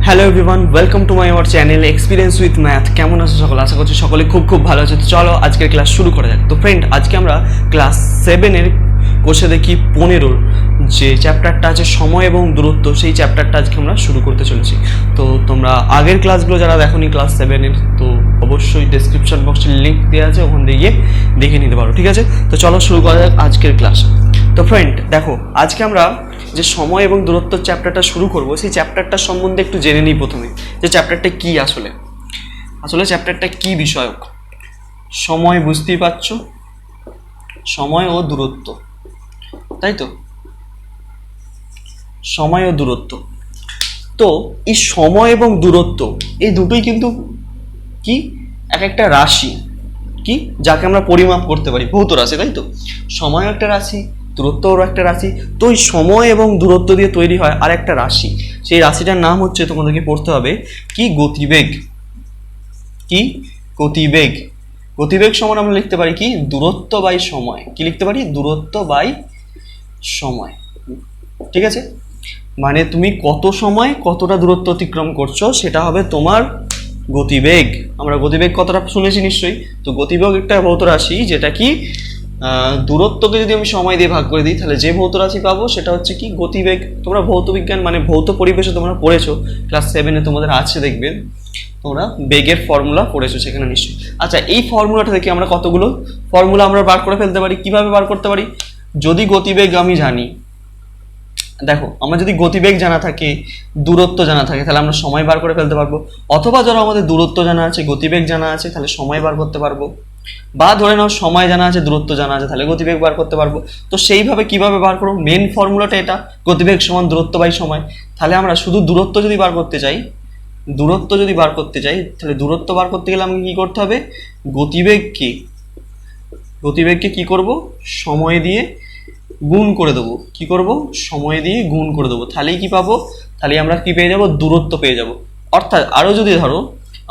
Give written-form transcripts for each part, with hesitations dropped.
Hello everyone, welcome to my our channel experience with math. কেমন আছো সকলে? আশা করছি সকলে খুব ভালো আছে। তো চলো আজকের ক্লাস শুরু করা যাক। তো ফ্রেন্ড, আজকে আমরা ক্লাস 7-এর কোষে দেখি 15-র যে চ্যাপ্টারটা আছে সময় এবং দূরত্ব, সেই চ্যাপ্টারটা আজকে আমরা শুরু করতে চলেছি। তো তোমরা আগের ক্লাসগুলো যারা দেখোনি ক্লাস 7-এর, তো অবশ্যই ডেসক্রিপশন বক্সে লিঙ্ক দেওয়া আছে, ওখান দিয়ে গিয়ে দেখে নিতে পারো। ঠিক আছে, তো চলো শুরু করা যাক আজকের ক্লাস। তো ফ্রেন্ড দেখো, আজকে আমরা যে সময় এবং দূরত্ব চ্যাপ্টারটা শুরু করব, সেই চ্যাপ্টারটার সম্বন্ধে একটু জেনে নিই প্রথমে, যে চ্যাপ্টারটা কি আসলে চ্যাপ্টারটা কি বিষয়ক। সময় বুঝতেই পারছো, সময় ও দূরত্ব, তাই তো, সময় ও দূরত্ব। তো এই সময় এবং দূরত্ব এই দুটোই কিন্তু কি এক একটা রাশি, কি যাকে আমরা পরিমাপ করতে পারি, ভৌত রাশি, তাই তো। সময় একটা রাশি, দূরত্বও একটা রাশি। তো এই সময় এবং দূরত্ব দিয়ে তৈরি হয় আর একটা রাশি। সেই রাশিটার নাম হচ্ছে, তোমাদেরকে পড়তে হবে কি, গতিবেগ। কি? গতিবেগ। গতিবেগ সমান আমরা লিখতে পারি কি, দূরত্ব বাই সময়। কি লিখতে পারি? দূরত্ব বাই সময়। ঠিক আছে, মানে তুমি কত সময় কতটা দূরত্ব অতিক্রম করছো, সেটা হবে তোমার গতিবেগ। আমরা গতিবেগ কতটা শুনেছি নিশ্চয়ই। তো গতিবেগ একটা ভৌত রাশি, যেটা কি দূরত্বকে যদি আমি সময় দিয়ে ভাগ করে দিই, তাহলে যে ভৌত রাশি পাবো সেটা হচ্ছে কি, গতিবেগ। তোমরা ভৌত বিজ্ঞান মানে ভৌত পরিবেশে তোমরা পড়েছো, ক্লাস 7-এ তোমাদের আছে, দেখবে তোমরা বেগের ফর্মুলা পড়েছো সেখানে নিশ্চয়ই। আচ্ছা, এই ফর্মুলাটা থেকে আমরা কতগুলো ফর্মুলা আমরা বার করে ফেলতে পারি। কিভাবে বার করতে পারি? যদি গতিবেগ আমি জানি, দেখো আমার যদি গতিবেগ জানা থাকে, দূরত্ব জানা থাকে, তাহলে আমরা সময় বার করে ফেলতে পারবো। অথবা ধরো আমাদের দূরত্ব জানা আছে, গতিবেগ জানা আছে, তাহলে সময় বার করতে পারবো। বা ধরে নাও সময় জানা আছে, দূরত্ব জানা আছে, তাহলে গতিবেগ বার করতে পারবো। তো সেইভাবে কিভাবে বার করবো? মেন ফর্মুলাটা এটা, গতিবেগ সমান দূরত্ব বাই সময়। তাহলে আমরা শুধু দূরত্ব যদি বার করতে চাই, তাহলে দূরত্ব বার করতে গেলে আমাকে কি করতে হবে? গতিবেগকে কি করব? সময় দিয়ে গুণ করে দেবো। কি করব? সময় দিয়ে গুণ করে দেবো। তাহলেই কি পাবো? তাহলে আমরা কি পেয়ে যাব? দূরত্ব পেয়ে যাব। অর্থাৎ আরও যদি ধরো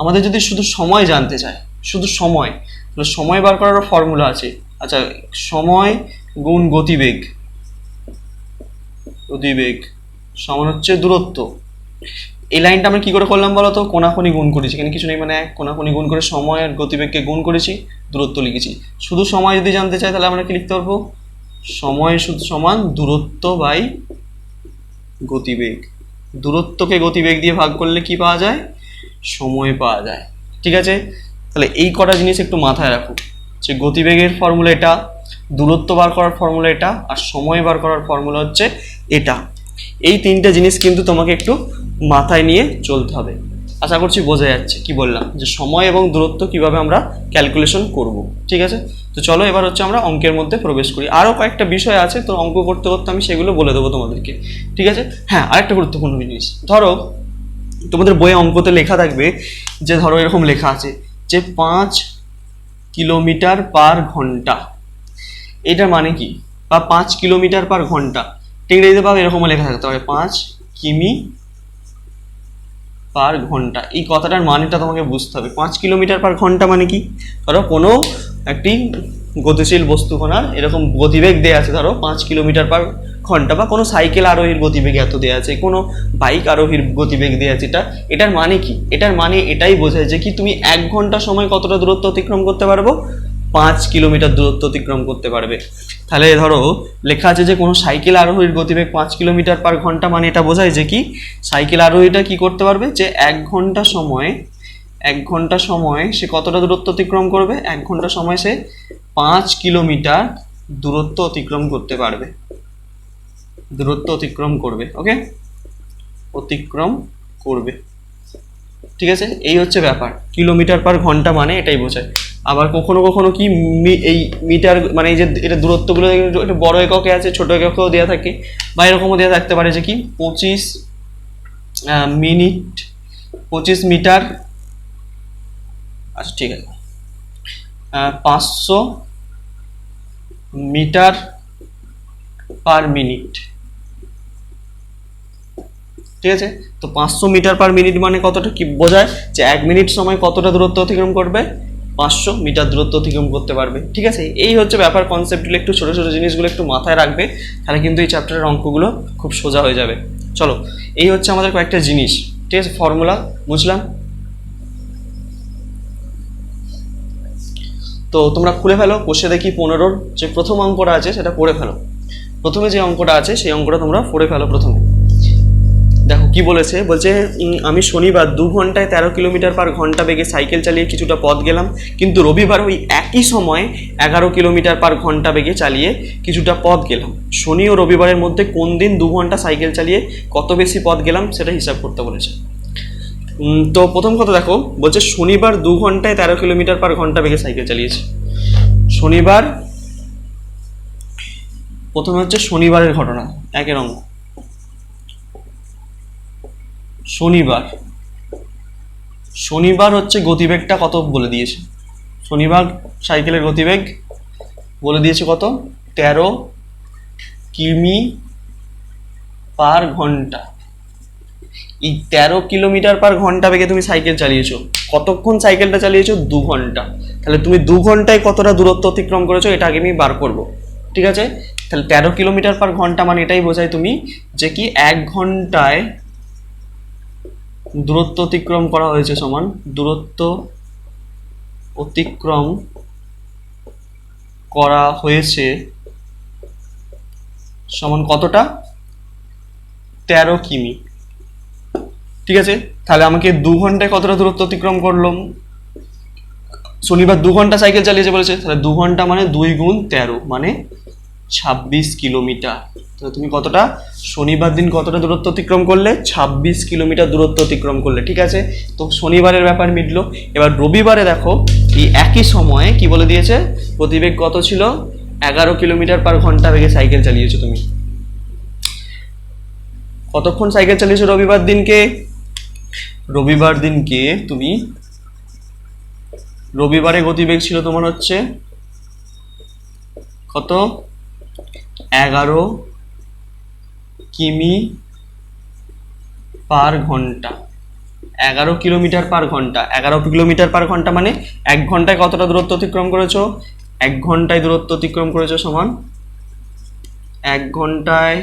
আমাদের যদি শুধু সময় জানতে চায়, শুধু সময়, তাহলে সময় বার করার ফর্মুলা আছে। আচ্ছা, সময় গুণ গতিবেগ সমান হচ্ছে দূরত্ব। এই লাইনটা আমরা কি করে করলাম বলো তো? কোনাকুনি গুণ করেছি, এখানে কিছু নেই, মানে কোনাকুনি গুণ করে সময় আর গতিবেগকে গুণ করেছি, দূরত্ব লিখেছি। শুধু সময় যদি জানতে চাই, তাহলে আমরা কি লিখতে পারবো? সময় শুধু সমান দূরত্ব বাই গতিবেগ। দূরত্বকে গতিবেগ দিয়ে ভাগ করলে কি পাওয়া যায়? সময় পাওয়া যায়। ঠিক আছে, তাহলে এই কটা জিনিস একটু মাথায় রাখো, যে গতিবেগের ফর্মুলা এটা, দূরত্ব বার করার ফর্মুলা এটা, আর সময় বার করার ফর্মুলা হচ্ছে এটা। এই তিনটে জিনিস কিন্তু তোমাকে একটু মাথায় নিয়ে চলতে হবে। আশা করছি বোঝা যাচ্ছে কি বললাম, যে সময় এবং দূরত্ব কিভাবে আমরা ক্যালকুলেশন করব। ঠিক আছে, তো চলো এবার হচ্ছে আমরা অঙ্কের মধ্যে প্রবেশ করি। আরও কয়েকটা বিষয় আছে, তো অঙ্ক করতে করতে আমি সেগুলো বলে দেবো তোমাদেরকে। ঠিক আছে, হ্যাঁ, আরেকটা গুরুত্বপূর্ণ জিনিস, ধরো তোমাদের বইয়ে অঙ্কতে লেখা থাকবে, যে ধরো এরকম লেখা আছে যে 5 কিলোমিটার পার ঘন্টা। এটার মানে কি? বা 5 কিলোমিটার পার ঘন্টা, ইংরেজিতে পাবে এরকমও লেখা থাকতে পারে 5 কিমি পার ঘন্টা। এই কথাটার মানেটা তোমাকে বুঝতে হবে। 5 কিলোমিটার পার ঘন্টা মানে কি? ধরো কোনো একটি গতিশীল বস্তুকণার এরকম গতিবেগ দেওয়া আছে, ধরো 5 কিলোমিটার পার ঘন্টা, বা কোনো সাইকেল আরোহীর গতিবেগ এত দেওয়া আছে, কোনো বাইক আরোহীর গতিবেগ দেওয়া আছে। এটার মানে কি? এটার মানে এটাই বোঝায় যে কি, তুমি 1 ঘন্টা সময় কতটা দূরত্ব অতিক্রম করতে পারবো? 5 কিলোমিটার দূরত্ব অতিক্রম করতে পারবে। তাহলে ধরো লেখা আছে যে কোনো সাইকেল আরোহীর গতিবেগ 5 কিলোমিটার পার ঘন্টা, মানে এটা বোঝায় যে কি, সাইকেল আরোহীটা কি করতে পারবে, যে 1 ঘন্টা সময় সে কতটা দূরত্ব অতিক্রম করবে? 1 ঘন্টা সময় সে 5 কিলোমিটার দূরত্ব অতিক্রম করতে পারবে, ওকে, অতিক্রম করবে। ঠিক আছে, এই হচ্ছে ব্যাপার। কিলোমিটার পার ঘন্টা মানে এটাই বোঝায়। আবার কখনো কখনো কি এই মিটার, মানে এই যে এটা দূরত্বগুলো এটা বড় এককে আছে, ছোট এককেও দেওয়া থাকে, বা এরকমও দেওয়া থাকতে পারে যে কি 25 মিটার। আচ্ছা ঠিক আছে, 500 মিটার পার মিনিট। ঠিক আছে, তো 500 মিটার পার মিনিট মানে কতটা, কি বোঝায়? যে 1 মিনিট সময় কতটা দূরত্ব অতিক্রম করবে? 500 মিটার দূরত্ব অতিক্রম করতে পারবে। ঠিক আছে, এই হচ্ছে ব্যাপার। কনসেপ্টগুলো একটু ছোটো ছোটো জিনিসগুলো একটু মাথায় রাখবে, তাহলে কিন্তু এই চ্যাপ্টারের অঙ্কগুলো খুব সোজা হয়ে যাবে। চলো, এই হচ্ছে আমাদের কয়েকটা জিনিস। ঠিক আছে, ফর্মুলা বুঝলাম। তো তোমরা খুলে ফেলো, বসে দেখি 15 যে প্রথম অঙ্কটা আছে সেটা পড়ে ফেলো। প্রথমে যে অঙ্কটা আছে সেই অঙ্কটা তোমরা পড়ে ফেলো। প্রথমে দেখো কি বলেছে, বলছে আমি শনিবার 2 ঘন্টায় 13 কিলোমিটার পার ঘন্টা বেগে সাইকেল চালিয়ে কিছুটা পথ গেলাম, কিন্তু রবিবার ওই একই সময় 11 কিলোমিটার পার ঘন্টা বেগে চালিয়ে কিছুটা পথ গেলাম। শনি ও রবিবারের মধ্যে কোন দিন 2 ঘন্টা সাইকেল চালিয়ে কত বেশি পথ গেলাম সেটা হিসাব করতে বলেছে। তো প্রথম কথা দেখো, বলছে শনিবার 2 ঘন্টায় 13 কিলোমিটার পার ঘন্টা বেগে সাইকেল চালিয়েছে। শনিবার, প্রথমে হচ্ছে শনিবারের ঘটনা, একের অঙ্ক। শনিবার হচ্ছে গতিবেগটা কত বলে দিয়েছে। শনিবার সাইকেলের গতিবেগ বলে দিয়েছে কত, 13 কিমি পার ঘন্টা। এই 13 কিলোমিটার পার ঘন্টা বেগে তুমি সাইকেল চালিয়েছো। কতক্ষণ সাইকেলটা চালিয়েছো? 2 ঘন্টা। তাহলে তুমি 2 ঘন্টায় কতটা দূরত্ব অতিক্রম করেছো এটা আগে আমি বার করবো। ঠিক আছে, তাহলে 13 কিলোমিটার পার ঘন্টা মানে এটাই বোঝায় তুমি যে কি 1 ঘন্টায় দূরত্ব অতিক্রম করা হয়েছে সমান দূরত্ব অতিক্রম করা হয়েছে সমান কতটা, 13 কিমি। ঠিক আছে, তাহলে আমাকে 2 ঘন্টায় কতটা দূরত্ব অতিক্রম করলাম। শনিবার 2 ঘন্টা সাইকেল চালিয়েছে বলেছে, তাহলে 2 ঘন্টা মানে 2 গুণ 13 মানে 26 কিলোমিটার। তাহলে তুমি কতটা শনিবার দিন কতটা দূরত্ব অতিক্রম করলে, 26 কিলোমিটার দূরত্ব অতিক্রম করলে। ঠিক আছে, তো শনিবারের ব্যাপার মিটলো। এবার রবিবারে দেখো এই একই সময়ে কি বলে দিয়েছে, গতিবেগ কত ছিল, 11 কিলোমিটার পার ঘন্টা বেগে সাইকেল চালিয়েছো তুমি। কতক্ষণ সাইকেল চালিয়েছো রবিবার দিনকে? রবিবার দিনকে তুমি, রবিবারে গতিবেগ ছিল তোমার হচ্ছে কত, 11 কিমি পার ঘন্টা। 11 কিলোমিটার পার ঘন্টা। 11 কিলোমিটার পার ঘন্টা মানে 1 ঘন্টায় কতটা দূরত্ব অতিক্রম করেছো? 1 ঘন্টায় দূরত্ব অতিক্রম করেছো সমান 1 ঘন্টায়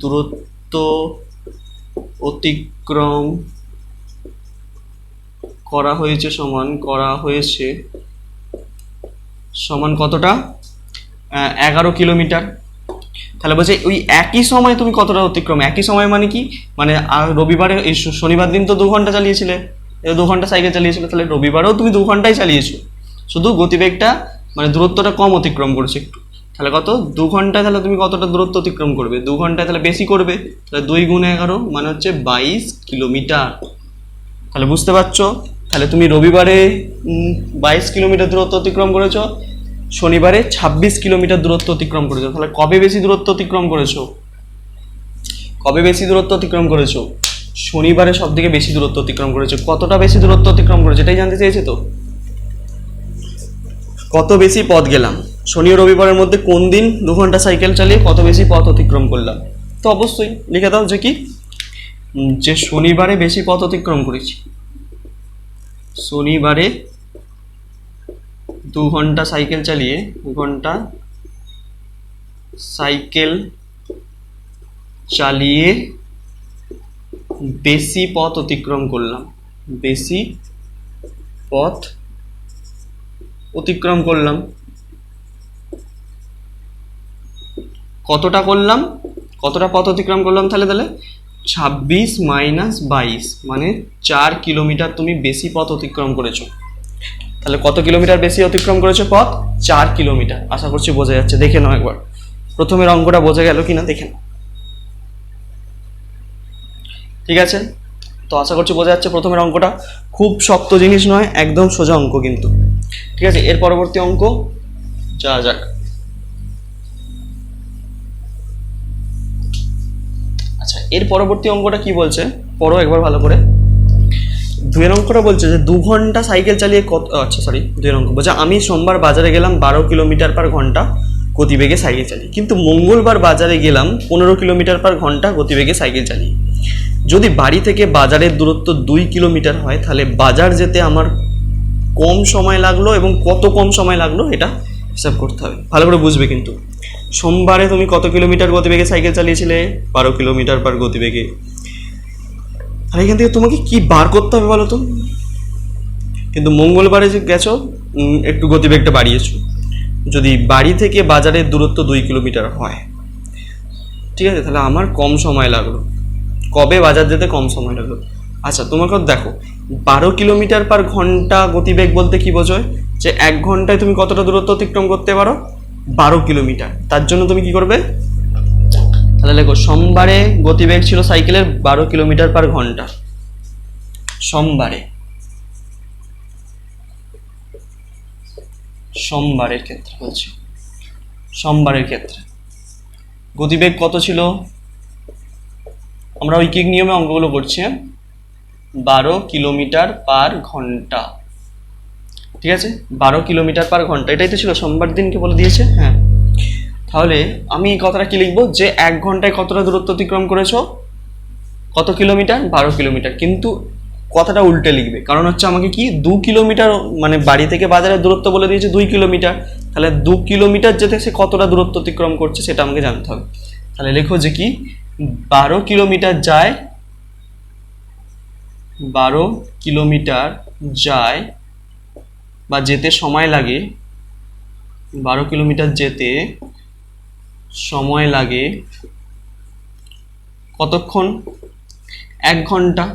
দূরত্ব অতিক্রম করা হয়েছে সমান কতটা, 11 কিলোমিটার। তাহলে বলছে ওই একই সময় তুমি কতটা অতিক্রম, একই সময় মানে কি, মানে রবিবারে এই শনিবার দিন তো 2 ঘন্টা চালিয়েছিলে, 2 ঘন্টা সাইকেল চালিয়েছিলে, তাহলে রবিবারেও তুমি 2 ঘন্টাই চালিয়েছো, শুধু গতিবেগটা মানে দূরত্বটা কম অতিক্রম করেছে একটু। তাহলে কত, 2 ঘন্টায় তাহলে তুমি কতটা দূরত্ব অতিক্রম করবে, 2 ঘন্টায় তাহলে বেশি করবে, তাহলে 2 গুণ 11 মানে হচ্ছে 22 কিলোমিটার। তাহলে বুঝতে পারছো, তাহলে তুমি রবিবারে 22 কিলোমিটার দূরত্ব অতিক্রম করেছো, শনিবারে 26 কিলোমিটার দূরত্ব অতিক্রম করেছো। তাহলে কবে বেশি দূরত্ব অতিক্রম করেছো, শনিবারে সব থেকে বেশি দূরত্ব অতিক্রম করেছো। কতটা বেশি দূরত্ব অতিক্রম করেছো এটাই জানতে চেয়েছে। তো কত বেশি পথ গেলাম, শনি ও রবিবারের মধ্যে কোন দিন 2 ঘন্টা সাইকেল চালিয়ে কত বেশি পথ অতিক্রম করলাম। তো অবশ্যই লিখে দাও যে কি, যে শনিবারে বেশি পথ অতিক্রম করেছি। শনিবারে 2 ঘন্টা সাইকেল চালিয়ে, 2 ঘন্টা সাইকেল চালিয়ে বেশি পথ অতিক্রম করলাম, বেশি পথ অতিক্রম করলাম। কতটা করলাম, কতটা পথ অতিক্রম করলাম, তাহলে 26 মাইনাস 22 মানে 4 কিলোমিটার তুমি বেশি পথ অতিক্রম করেছো। তাহলে কত কিলোমিটার বেশি অতিক্রম করেছো পথ, 4 কিলোমিটার। আশা করছি বোঝা যাচ্ছে, দেখে নাও একবার প্রথমের অঙ্কটা বোঝা গেল কিনা দেখে নাও। ঠিক আছে, তো আশা করছি বোঝা যাচ্ছে প্রথমের অঙ্কটা খুব শক্ত জিনিস নয়, একদম সোজা অঙ্ক কিন্তু। ঠিক আছে, এর পরবর্তী অঙ্ক যা যাক। আচ্ছা, এর পরবর্তী অঙ্কটা কি বলছে পড়ো একবার ভালো করে। 2 অঙ্কটা বলছে যে 2 ঘন্টা সাইকেল চালিয়ে কত, আচ্ছা সরি 2 অঙ্ক বলছে আমি সোমবার বাজারে গেলাম 12 কিলোমিটার পার ঘন্টা গতিবেগে সাইকেল চালিয়ে, কিন্তু মঙ্গলবার বাজারে গেলাম 15 কিলোমিটার পার ঘন্টা গতিবেগে সাইকেল চালিয়ে। যদি বাড়ি থেকে বাজারের দূরত্ব 2 কিলোমিটার হয়, তাহলে বাজার যেতে আমার কম সময় লাগলো এবং কত কম সময় লাগলো এটা হিসাব করতে হবে। ভালো করে বুঝবে কিন্তু। সোমবারে তুমি কত কিলোমিটার গতিবেগে সাইকেল চালিয়েছিলে, 12 কিলোমিটার পার গতিবেগে। তাহলে এখান থেকে তোমাকে কি বার করতে হবে বলো তো? কিন্তু মঙ্গলবারে যে গেছো একটু গতিবেগটা বাড়িয়েছো। যদি বাড়ি থেকে বাজারের দূরত্ব 2 কিলোমিটার হয়, ঠিক আছে, তাহলে আমার কম সময় লাগলো। কবে বাজার যেতে কম সময় লাগলো? আচ্ছা তোমাকে দেখো, 12 কিলোমিটার/ঘন্টা গতিবেগ বলতে কি বোঝায়? যে 1 ঘন্টায় তুমি কতটা দূরত্ব অতিক্রম করতে পারো? 12 কিলোমিটার। তার জন্য তুমি কি করবে? তাহলে দেখো, সোমবারে গতিবেগ ছিল সাইকেলের 12 কিলোমিটার/ঘন্টা। সোমবারের ক্ষেত্রে বলছি, সোমবারের ক্ষেত্রে গতিবেগ কত ছিল? আমরা ঐকিক নিয়মে অঙ্কগুলো করছি। 12 কিলোমিটার/ঘন্টা, ঠিক আছে, 12 কিলোমিটার/ঘন্টা, এটাই তো ছিল, সোমবার দিনকে বলে দিয়েছে। হ্যাঁ, তাহলে আমি এই কথাটা কি লিখবো? যে 1 ঘন্টায় কতটা দূরত্ব অতিক্রম করেছো? কত কিলোমিটার? 12 কিলোমিটার। কিন্তু কথাটা উল্টে লিখবে, কারণ হচ্ছে আমাকে কি 2 কিলোমিটার, মানে বাড়ি থেকে বাজারের দূরত্ব বলে দিয়েছে 2 কিলোমিটার। তাহলে 2 কিলোমিটার যেতে সে কতটা দূরত্ব অতিক্রম করছে সেটা আমাকে জানতে হবে। তাহলে লেখো যে কি 12 কিলোমিটার যায়, 12 কিলোমিটার যায় বা যেতে সময় লাগে, 12 কিলোমিটার যেতে সময় লাগে কতক্ষণ? 1 ঘন্টা।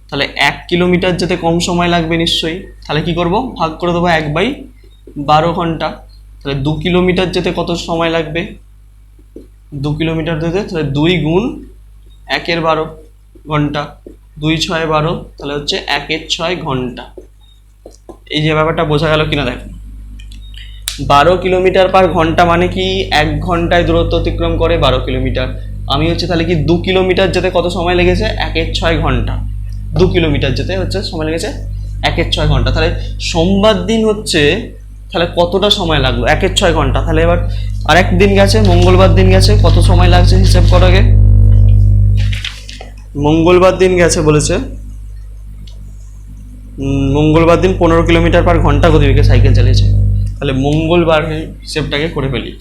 তাহলে 1 কিলোমিটার যেতে কম সময় লাগবে নিশ্চয়ই। তাহলে কি করব? ভাগ করে দেবো 1/12 ঘন্টা। তাহলে 2 কিলোমিটার যেতে কত সময় লাগবে? 2 কিলোমিটার যেতে তাহলে 2 গুণ 1/12 ঘন্টা, 2 × 6 = 12, তাহলে হচ্ছে 1 × 6 ঘন্টা। এই যে ব্যাপারটা বোঝা গেল কিনা দেখো, 12 কিলোমিটার/ঘন্টা মানে কি 1 ঘন্টায় দূরত্ব অতিক্রম করে 12 কিলোমিটার। আমি হচ্ছে তাহলে কি 2 কিলোমিটার যেতে কত সময় লেগেছে? 1 × 6 ঘন্টা। 2 কিলোমিটার যেতে হচ্ছে সময় লেগেছে 1 × 6 ঘন্টা। তাহলে সোমবার দিন হচ্ছে, তাহলে কতটা সময় লাগলো? 1 × 6 ঘন্টা। তাহলে এবার আরেক দিন গেছে, মঙ্গলবার দিন গেছে, কত সময় লাগছে হিসাব করো আগে। মঙ্গলবার দিন গেছে বলেছে, মঙ্গলবার দিন 15 কিলোমিটার/ঘন্টা গতিবেগে সাইকেল চালিয়েছে। তাহলে মঙ্গলবার হিসেবটাকে করে ফেলি।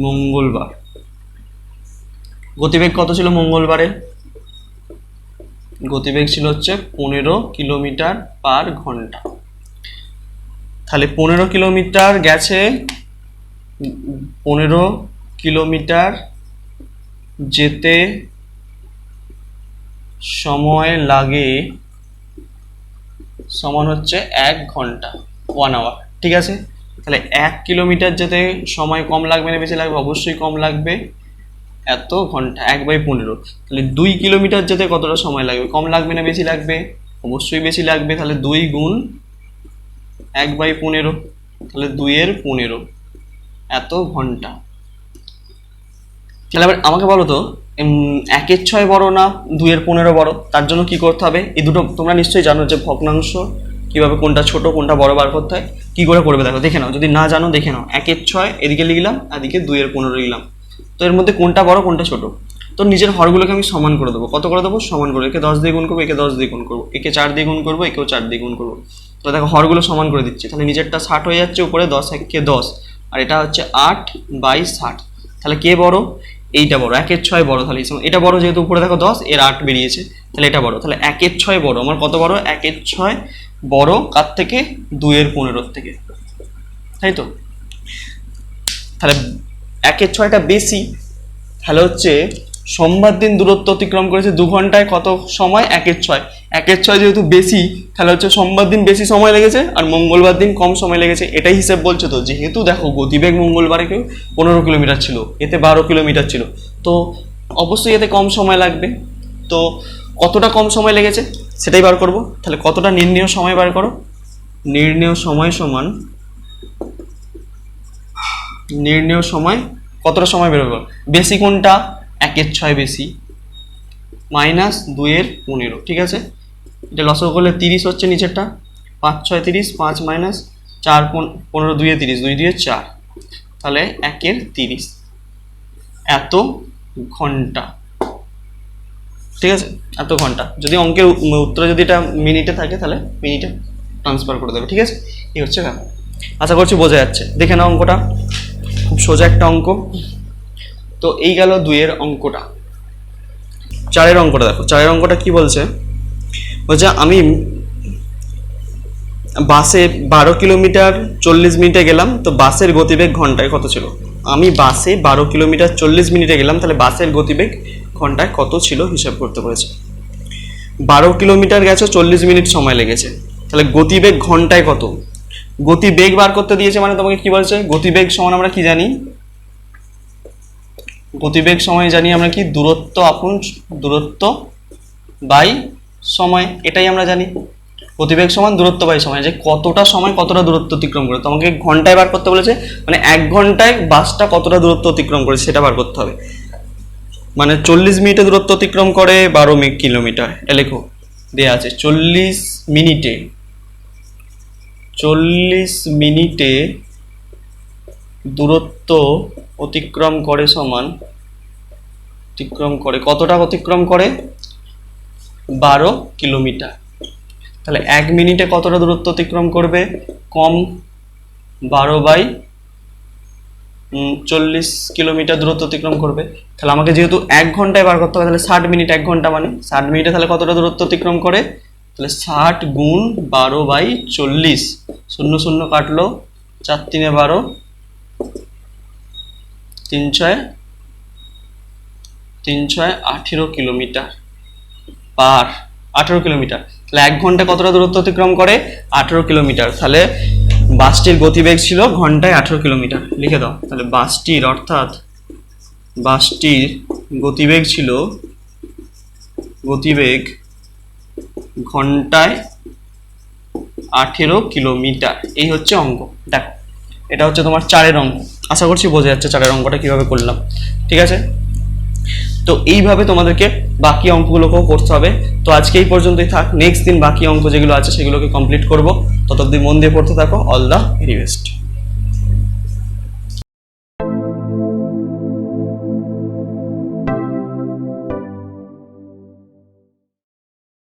মঙ্গলবার গতিবেগ কত ছিল মঙ্গলবারে? গতিবেগ ছিল হচ্ছে 15 কিলোমিটার/ঘন্টা। তাহলে 15 কিলোমিটার গেছে, 15 কিলোমিটার যেতে সময় লাগে সমান হচ্ছে 1 ঘন্টা, 1 আওয়ার, ঠিক আছে। তাহলে 1 কিলোমিটার যেতে সময় কম লাগবে না বেশি লাগবে? অবশ্যই কম লাগবে, এত ঘন্টা, 1/15। তাহলে 2 কিলোমিটার যেতে কতটা সময় লাগবে? কম লাগবে না বেশি লাগবে? অবশ্যই বেশি লাগবে। তাহলে 2 গুণ 1/15, তাহলে 2/15, এত ঘন্টা। তাহলে এবার আমাকে বলো তো, 1 × 6 বড় না 2/15 বড়? তার জন্য কি করতে হবে? এই দুটো তোমরা নিশ্চয়ই জানো যে ভগ্নাংশ কিভাবে, কোনটা ছোট কোনটা বড় বার করতে হয়। কি করে করবে দেখো, দেখে নাও, যদি না জানো দেখে নাও। 1 × 6 এদিকে লিখলাম, এদিকে 2/15 লিখলাম, তো এর মধ্যে কোনটা বড় কোনটা ছোট? তো নিজের হরগুলোকে আমি সমান করে দেবো। কত করে দেবো? সমান করে। একে 10 দিয়ে গুণ করবো, একে 10 দিয়ে গুণ করবো, একে 4 দিয়ে গুণ করবো, একেও 4 দিয়ে গুণ করবো। তো দেখো হরগুলো সমান করে দিচ্ছি। তাহলে নিচেরটা 60 হয়ে যাচ্ছে, উপরে 10, একে 10, আর এটা হচ্ছে 8/60। তাহলে কে বড়? এইটা বড়, 1 × 6 বড়। তাহলে এটা বড়, যেহেতু উপরে দেখো 10, এর 8 বেরিয়েছে, তাহলে এটা বড়। তাহলে 1 × 6 বড়। আমার কত বড়? 1 × 6 বড় কার থেকে? 2/15 থেকে, তাই তো? তাহলে 1 × 6টা বেশি। তাহলে হচ্ছে সোমবার দিন দূরত্ব অতিক্রম করেছে 2 ঘন্টায় কত সময়? 1 × 6। 1 × 6 যেহেতু বেশি, তাহলে হচ্ছে সোমবার দিন বেশি সময় লেগেছে আর মঙ্গলবার দিন কম সময় লেগেছে, এটাই হিসেব বলছে। তো যেহেতু দেখো গতিবেগ মঙ্গলবারে 15 কিলোমিটার ছিল, এতে 12 কিলোমিটার ছিল, তো অবশ্যই এতে কম সময় লাগবে। তো কতটা কম সময় লেগেছে সেটাই বার করব। তাহলে কতটা নির্ণেয় সময় বার করো। নির্ণেয় সময় সমান, নির্ণেয় সময় কতটা সময় বেরোবে? বেশি কোনটা? 1 × 6 বেশি, মাইনাস 2/15, ঠিক আছে। এটা লসও করলে 30 হচ্ছে নিচেরটা, 5 × 6 = 30, 5 মাইনাস 4 15, 2 × 30, 2 × 4, তাহলে 1/30, এত ঘন্টা, ঠিক আছে, এত ঘন্টা। যদি অঙ্কের উত্তরে যদি এটা মিনিটে থাকে তাহলে মিনিটে ট্রান্সফার করে দেবে, ঠিক আছে। এই হচ্ছে ব্যাপার। আশা করছি বোঝা যাচ্ছে। দেখে নাও অঙ্কটা, খুব সোজা একটা অঙ্ক। তো এই গেল 2-এর অঙ্কটা। 4-এর অঙ্কটা দেখো, 4-এর অঙ্কটা কি বলছে, বলছে আমি বাসে 12 কিলোমিটার 40 মিনিটে গেলাম, তো বাসের গতিবেগ ঘন্টায় কত ছিল? আমি বাসে 12 কিলোমিটার 40 মিনিটে গেলাম, তাহলে বাসের গতিবেগ ঘন্টায় কত ছিল হিসাব করতে বলেছে। 12 কিলোমিটার গেছো, 40 মিনিট সময় লেগেছে, তাহলে গতিবেগ ঘন্টায় কত? গতিবেগ বার করতে দিয়েছে, মানে তোমাকে কি বলছে, গতিবেগ সমান আমরা কি জানি, গতিবেগ সময় জানি আমরা কি, দূরত্ব বাই সময়, এটাই আমরা জানি। গতিবেগ সমান দূরত্ব বাই সময়, যে কতটা সময় কতটা দূরত্ব অতিক্রম করে। তোমাকে ঘন্টায় বার করতে বলেছে, মানে 1 ঘন্টায় বাসটা কতটা দূরত্ব অতিক্রম করে সেটা বার করতে হবে। মানে 40 মিনিটে দূরত্ব অতিক্রম করে 12 কিলোমিটার, লেখো দেয়া আছে 40 মিনিটে দূরত্ব অতিক্রম করে সমান, অতিক্রম করে কতটা অতিক্রম করে, 12 কিলোমিটার। তাহলে 1 মিনিটে কতটা দূরত্ব অতিক্রম করবে, কম 12/40 কিলোমিটার দূরত্ব অতিক্রম করবে। তাহলে আমাকে যেহেতু 1 ঘন্টায় বার করতে হবে, তাহলে 60 মিনিট 1 ঘন্টা, মানে 60 মিনিটে তাহলে কতটা দূরত্ব অতিক্রম করে, তাহলে 60 গুণ 12/40, 0 0 কাটলো, 4 3 12, 3 6 18 কিলোমিটার পার, 18 কিলোমিটার। তাহলে 1 ঘন্টা কতটা দূরত্ব অতিক্রম করে, 18 কিলোমিটার। তাহলে বাসটির গতিবেগ ছিল ঘন্টায় 18 কিলোমিটার, লিখে দাও। তাহলে বাসটির গতিবেগ ছিল, গতিবেগ ঘন্টায় 18 কিলোমিটার। এই হচ্ছে অঙ্ক। দেখো এটা হচ্ছে তোমার 4-এর অঙ্ক। আশা করছি বোঝা যাচ্ছে 4-এর অঙ্কটা কিভাবে করলাম, ঠিক আছে। তো এইভাবে তোমাদেরকে বাকি অঙ্কগুলোকেও করতে হবে। তো আজকে এই পর্যন্তই থাক, নেক্সট দিন বাকি অঙ্ক যেগুলো আছে সেগুলোকে কমপ্লিট করবো। ততদিন মন দিয়ে পড়তে থাকো। All the very best.